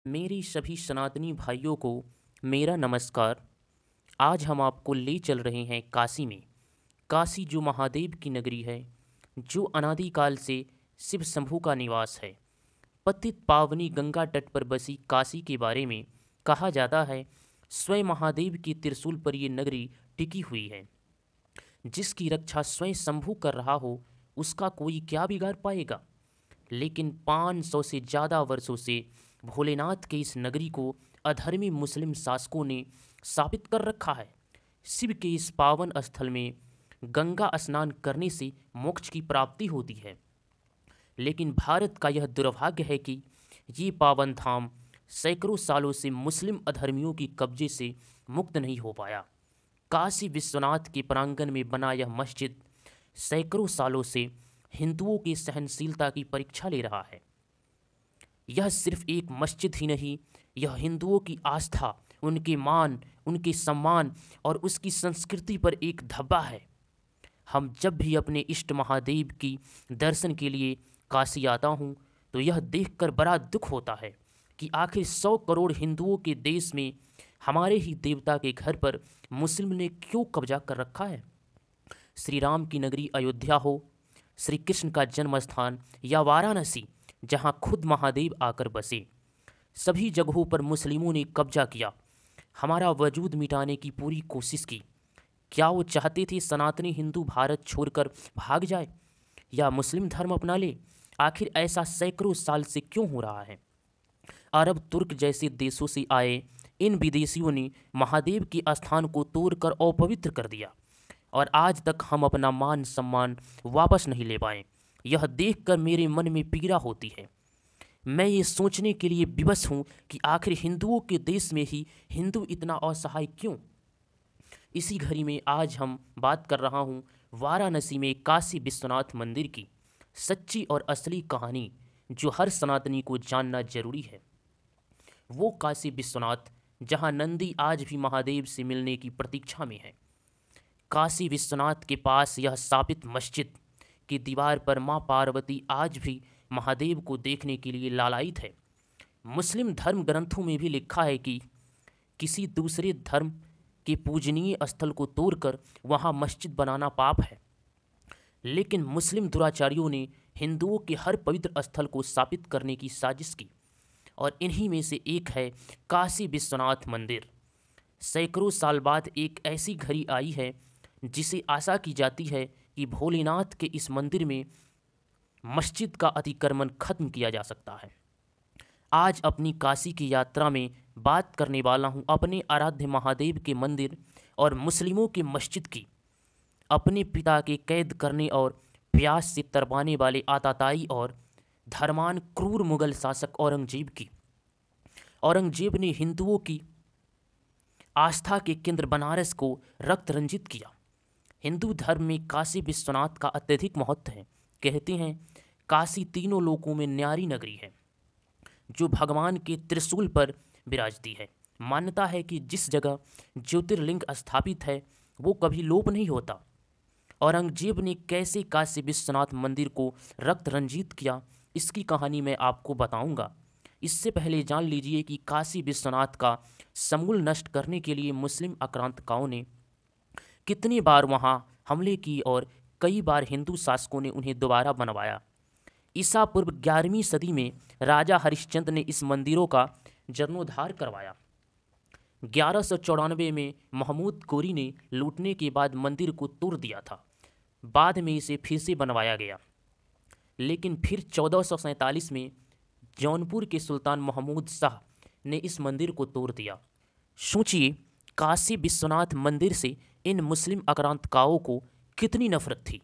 मेरी सभी सनातनी भाइयों को मेरा नमस्कार। आज हम आपको ले चल रहे हैं काशी में। काशी जो महादेव की नगरी है, जो अनादिकाल से शिव शंभू का निवास है। पतित पावनी गंगा तट पर बसी काशी के बारे में कहा जाता है, स्वयं महादेव के त्रिशूल पर ये नगरी टिकी हुई है। जिसकी रक्षा स्वयं शंभू कर रहा हो, उसका कोई क्या बिगाड़ पाएगा। लेकिन 500 से ज़्यादा वर्षों से भोलेनाथ के इस नगरी को अधर्मी मुस्लिम शासकों ने स्थापित कर रखा है। शिव के इस पावन स्थल में गंगा स्नान करने से मोक्ष की प्राप्ति होती है। लेकिन भारत का यह दुर्भाग्य है कि ये पावन धाम सैकड़ों सालों से मुस्लिम अधर्मियों की कब्जे से मुक्त नहीं हो पाया। काशी विश्वनाथ के प्रांगण में बना यह मस्जिद सैकड़ों सालों से हिंदुओं की सहनशीलता की परीक्षा ले रहा है। यह सिर्फ एक मस्जिद ही नहीं, यह हिंदुओं की आस्था, उनके मान, उनके सम्मान और उसकी संस्कृति पर एक धब्बा है। हम जब भी अपने इष्ट महादेव की दर्शन के लिए काशी आता हूँ, तो यह देखकर बड़ा दुख होता है कि आखिर 100 करोड़ हिंदुओं के देश में हमारे ही देवता के घर पर मुस्लिम ने क्यों कब्जा कर रखा है। श्री राम की नगरी अयोध्या हो, श्री कृष्ण का जन्म स्थान या वाराणसी जहाँ खुद महादेव आकर बसे, सभी जगहों पर मुस्लिमों ने कब्जा किया, हमारा वजूद मिटाने की पूरी कोशिश की। क्या वो चाहते थे सनातनी हिंदू भारत छोड़कर भाग जाए या मुस्लिम धर्म अपना ले। आखिर ऐसा सैकड़ों साल से क्यों हो रहा है। अरब तुर्क जैसे देशों से आए इन विदेशियों ने महादेव के स्थान को तोड़कर अपवित्र कर दिया और आज तक हम अपना मान सम्मान वापस नहीं ले पाए। यह देखकर मेरे मन में पीड़ा होती है। मैं ये सोचने के लिए विवश हूँ कि आखिर हिंदुओं के देश में ही हिंदू इतना असहाय क्यों। इसी घड़ी में आज हम बात कर रहा हूँ वाराणसी में काशी विश्वनाथ मंदिर की सच्ची और असली कहानी, जो हर सनातनी को जानना जरूरी है। वो काशी विश्वनाथ जहाँ नंदी आज भी महादेव से मिलने की प्रतीक्षा में है। काशी विश्वनाथ के पास यह स्थापित मस्जिद की दीवार पर माँ पार्वती आज भी महादेव को देखने के लिए लालायित है। मुस्लिम धर्म ग्रंथों में भी लिखा है कि किसी दूसरे धर्म के पूजनीय स्थल को तोड़कर वहाँ मस्जिद बनाना पाप है। लेकिन मुस्लिम दुराचारियों ने हिंदुओं के हर पवित्र स्थल को स्थापित करने की साजिश की और इन्हीं में से एक है काशी विश्वनाथ मंदिर। सैकड़ों साल बाद एक ऐसी घड़ी आई है जिसे आशा की जाती है कि भोलेनाथ के इस मंदिर में मस्जिद का अतिक्रमण खत्म किया जा सकता है। आज अपनी काशी की यात्रा में बात करने वाला हूँ अपने आराध्य महादेव के मंदिर और मुस्लिमों के मस्जिद की, अपने पिता के कैद करने और प्यास से तरपाने वाले आताताई और धर्मान क्रूर मुगल शासक औरंगजेब की। औरंगजेब ने हिंदुओं की आस्था के केंद्र बनारस को रक्त रंजित किया। हिंदू धर्म में काशी विश्वनाथ का अत्यधिक महत्व है। कहते हैं काशी तीनों लोकों में न्यारी नगरी है, जो भगवान के त्रिशूल पर विराजती है। मान्यता है कि जिस जगह ज्योतिर्लिंग स्थापित है वो कभी लोप नहीं होता। औरंगजेब ने कैसे काशी विश्वनाथ मंदिर को रक्त रंजित किया, इसकी कहानी मैं आपको बताऊंगा। इससे पहले जान लीजिए कि काशी विश्वनाथ का समूल नष्ट करने के लिए मुस्लिम आक्रांतकाओं ने कितनी बार वहां हमले किए और कई बार हिंदू शासकों ने उन्हें दोबारा बनवाया। ईसा पूर्व 11वीं सदी में राजा हरिश्चंद्र ने इस मंदिरों का जीर्णोद्धार करवाया। 1194 में महमूद गोरी ने लूटने के बाद मंदिर को तोड़ दिया था। बाद में इसे फिर से बनवाया गया, लेकिन फिर 1447 में जौनपुर के सुल्तान महमूद शाह ने इस मंदिर को तोड़ दिया। सोचिए काशी विश्वनाथ मंदिर से इन मुस्लिम आक्रांतकाओं को कितनी नफरत थी।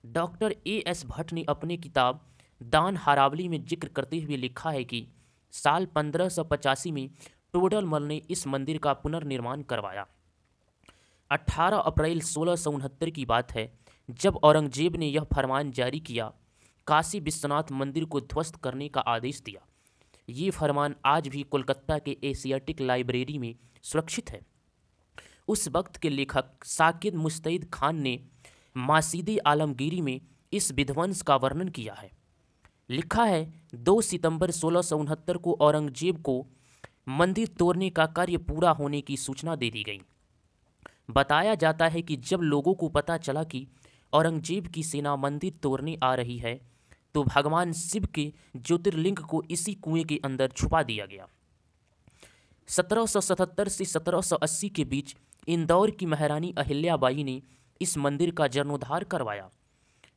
Doctor A.S. भट्ट ने अपनी किताब दान हारावली में जिक्र करते हुए लिखा है कि साल 1585 में टोडरमल ने इस मंदिर का पुनर्निर्माण करवाया। 18 अप्रैल 1669 की बात है जब औरंगजेब ने यह फरमान जारी किया, काशी विश्वनाथ मंदिर को ध्वस्त करने का आदेश दिया। ये फरमान आज भी कोलकाता के एशियाटिक लाइब्रेरी में सुरक्षित है। उस वक्त के लेखक साकिब मुस्तैद खान ने मासीदे आलमगीरी में इस विध्वंस का वर्णन किया है। लिखा है 2 सितंबर 1669 को औरंगजेब को मंदिर तोड़ने का कार्य पूरा होने की सूचना दे दी गई। बताया जाता है कि जब लोगों को पता चला कि औरंगजेब की सेना मंदिर तोड़ने आ रही है, तो भगवान शिव के ज्योतिर्लिंग को इसी कुएं के अंदर छुपा दिया गया। 1777 से 1780 के बीच इंदौर की महारानी अहिल्याबाई ने इस मंदिर का जीर्णोद्धार करवाया।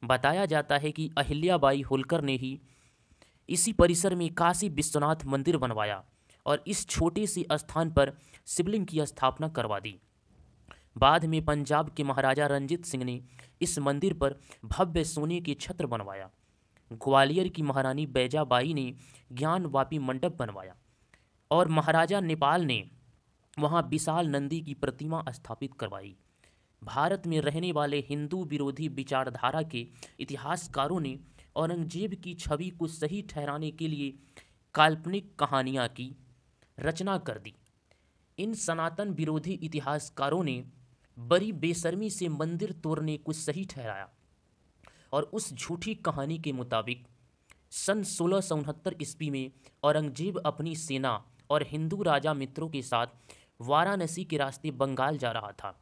बताया जाता है कि अहिल्याबाई होलकर ने ही इसी परिसर में काशी विश्वनाथ मंदिर बनवाया और इस छोटे से स्थान पर शिवलिंग की स्थापना करवा दी। बाद में पंजाब के महाराजा रंजीत सिंह ने इस मंदिर पर भव्य सोने के छत्र बनवाया। ग्वालियर की महारानी बैजाबाई ने ज्ञानवापी मंडप बनवाया और महाराजा नेपाल ने वहां विशाल नंदी की प्रतिमा स्थापित करवाई। भारत में रहने वाले हिंदू विरोधी विचारधारा के इतिहासकारों ने औरंगजेब की छवि को सही ठहराने के लिए काल्पनिक कहानियां की रचना कर दी। इन सनातन विरोधी इतिहासकारों ने बड़ी बेशर्मी से मंदिर तोड़ने को सही ठहराया और उस झूठी कहानी के मुताबिक सन 1669 ईस्वी में औरंगजेब अपनी सेना और हिंदू राजा मित्रों के साथ वाराणसी के रास्ते बंगाल जा रहा था।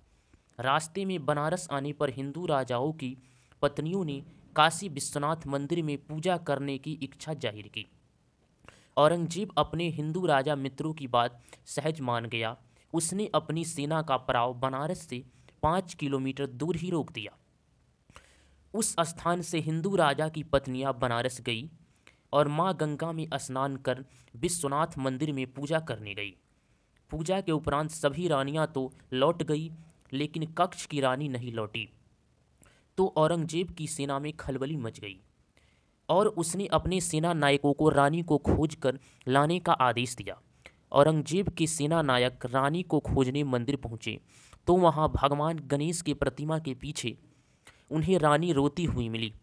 रास्ते में बनारस आने पर हिंदू राजाओं की पत्नियों ने काशी विश्वनाथ मंदिर में पूजा करने की इच्छा जाहिर की। औरंगजेब अपने हिंदू राजा मित्रों की बात सहज मान गया। उसने अपनी सेना का पड़ाव बनारस से 5 किलोमीटर दूर ही रोक दिया। उस स्थान से हिंदू राजा की पत्नियां बनारस गई और मां गंगा में स्नान कर विश्वनाथ मंदिर में पूजा करने गई। पूजा के उपरांत सभी रानियां तो लौट गई, लेकिन कक्ष की रानी नहीं लौटी। तो औरंगजेब की सेना में खलबली मच गई और उसने अपने सेना नायकों को रानी को खोजकर लाने का आदेश दिया। औरंगजेब के सेना नायक रानी को खोजने मंदिर पहुंचे तो वहां भगवान गणेश की प्रतिमा के पीछे उन्हें रानी रोती हुई मिली।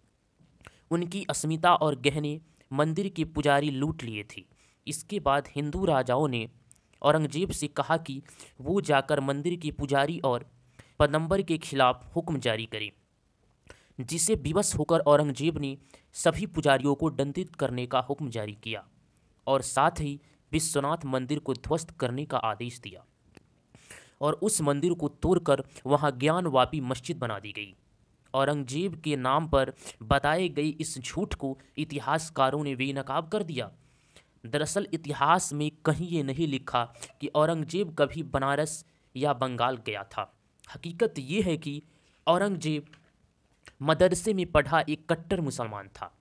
उनकी अस्मिता और गहने मंदिर के पुजारी लूट लिए थे। इसके बाद हिंदू राजाओं ने औरंगजेब से कहा कि वो जाकर मंदिर के पुजारी और पदंबर के खिलाफ हुक्म जारी करे, जिसे विवश होकर औरंगजेब ने सभी पुजारियों को दंडित करने का हुक्म जारी किया और साथ ही विश्वनाथ मंदिर को ध्वस्त करने का आदेश दिया और उस मंदिर को तोड़कर वहां ज्ञानवापी मस्जिद बना दी गई। औरंगजेब के नाम पर बताए गई इस झूठ को इतिहासकारों ने बेनकाब कर दिया। दरअसल इतिहास में कहीं ये नहीं लिखा कि औरंगजेब कभी बनारस या बंगाल गया था। हकीकत ये है कि औरंगजेब मदरसे में पढ़ा एक कट्टर मुसलमान था।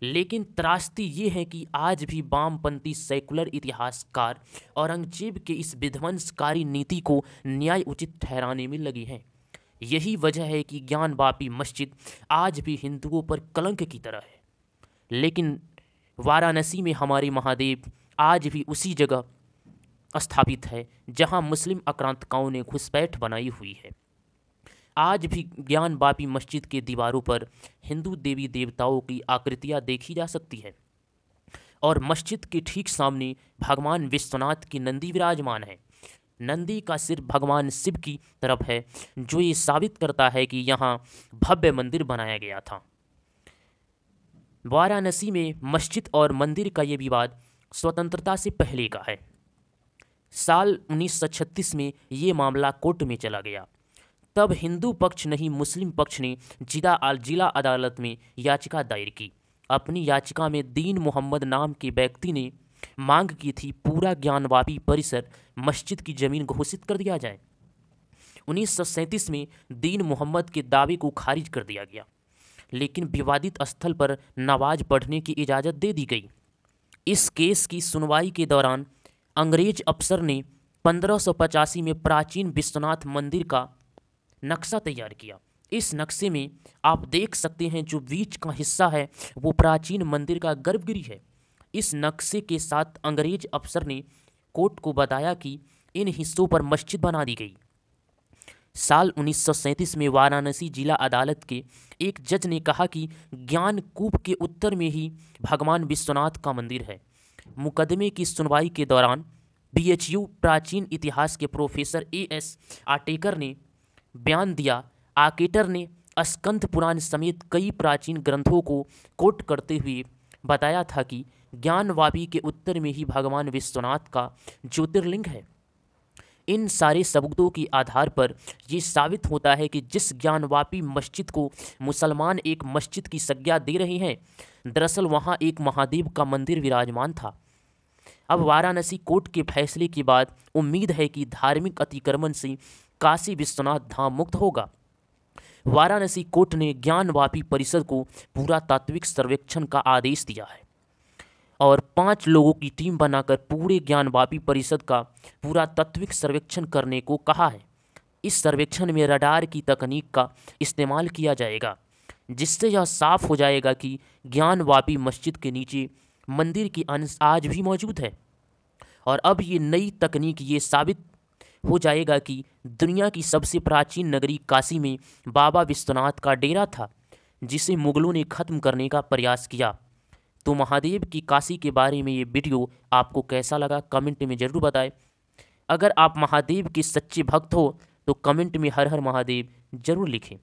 लेकिन त्रासदी ये है कि आज भी वामपंथी सेकुलर इतिहासकार औरंगजेब के इस विध्वंसकारी नीति को न्याय उचित ठहराने में लगे हैं। यही वजह है कि ज्ञानवापी मस्जिद आज भी हिंदुओं पर कलंक की तरह है। लेकिन वाराणसी में हमारे महादेव आज भी उसी जगह स्थापित है जहां मुस्लिम आक्रांतकाओं ने घुसपैठ बनाई हुई है। आज भी ज्ञानवापी मस्जिद के दीवारों पर हिंदू देवी देवताओं की आकृतियां देखी जा सकती है और मस्जिद के ठीक सामने भगवान विश्वनाथ की नंदी विराजमान है। नंदी का सिर भगवान शिव की तरफ है, जो ये साबित करता है कि यहाँ भव्य मंदिर बनाया गया था। वाराणसी में मस्जिद और मंदिर का ये विवाद स्वतंत्रता से पहले का है। साल 1936 में ये मामला कोर्ट में चला गया। तब हिंदू पक्ष नहीं मुस्लिम पक्ष ने जिला अदालत में याचिका दायर की। अपनी याचिका में दीन मोहम्मद नाम के व्यक्ति ने मांग की थी पूरा ज्ञानवापी परिसर मस्जिद की जमीन घोषित कर दिया जाए। 1937 में दीन मोहम्मद के दावे को खारिज कर दिया गया, लेकिन विवादित स्थल पर नमाज पढ़ने की इजाज़त दे दी गई। इस केस की सुनवाई के दौरान अंग्रेज अफसर ने 1585 में प्राचीन विश्वनाथ मंदिर का नक्शा तैयार किया। इस नक्शे में आप देख सकते हैं जो बीच का हिस्सा है वो प्राचीन मंदिर का गर्भगृह है। इस नक्शे के साथ अंग्रेज अफसर ने कोर्ट को बताया कि इन हिस्सों पर मस्जिद बना दी गई। साल 1937 में वाराणसी जिला अदालत के एक जज ने कहा कि ज्ञानकूप के उत्तर में ही भगवान विश्वनाथ का मंदिर है। मुकदमे की सुनवाई के दौरान BHU प्राचीन इतिहास के प्रोफेसर AS आटेकर ने बयान दिया। आकेटर ने स्कंद पुराण समेत कई प्राचीन ग्रंथों को कोट करते हुए बताया था कि ज्ञानवापी के उत्तर में ही भगवान विश्वनाथ का ज्योतिर्लिंग है। इन सारे सबूतों के आधार पर ये साबित होता है कि जिस ज्ञानवापी मस्जिद को मुसलमान एक मस्जिद की संज्ञा दे रहे हैं, दरअसल वहाँ एक महादेव का मंदिर विराजमान था। अब वाराणसी कोर्ट के फैसले के बाद उम्मीद है कि धार्मिक अतिक्रमण से काशी विश्वनाथ धाम मुक्त होगा। वाराणसी कोर्ट ने ज्ञानवापी परिसर को पुरातात्विक सर्वेक्षण का आदेश दिया है और 5 लोगों की टीम बनाकर पूरे ज्ञानवापी परिसर का पुरातात्विक सर्वेक्षण करने को कहा है। इस सर्वेक्षण में रडार की तकनीक का इस्तेमाल किया जाएगा, जिससे यह साफ हो जाएगा कि ज्ञानवापी मस्जिद के नीचे मंदिर के अंश आज भी मौजूद है। और अब ये नई तकनीक ये साबित हो जाएगा कि दुनिया की सबसे प्राचीन नगरी काशी में बाबा विश्वनाथ का डेरा था, जिसे मुगलों ने खत्म करने का प्रयास किया। तो महादेव की काशी के बारे में ये वीडियो आपको कैसा लगा कमेंट में ज़रूर बताएं। अगर आप महादेव के सच्चे भक्त हो तो कमेंट में हर हर महादेव जरूर लिखें।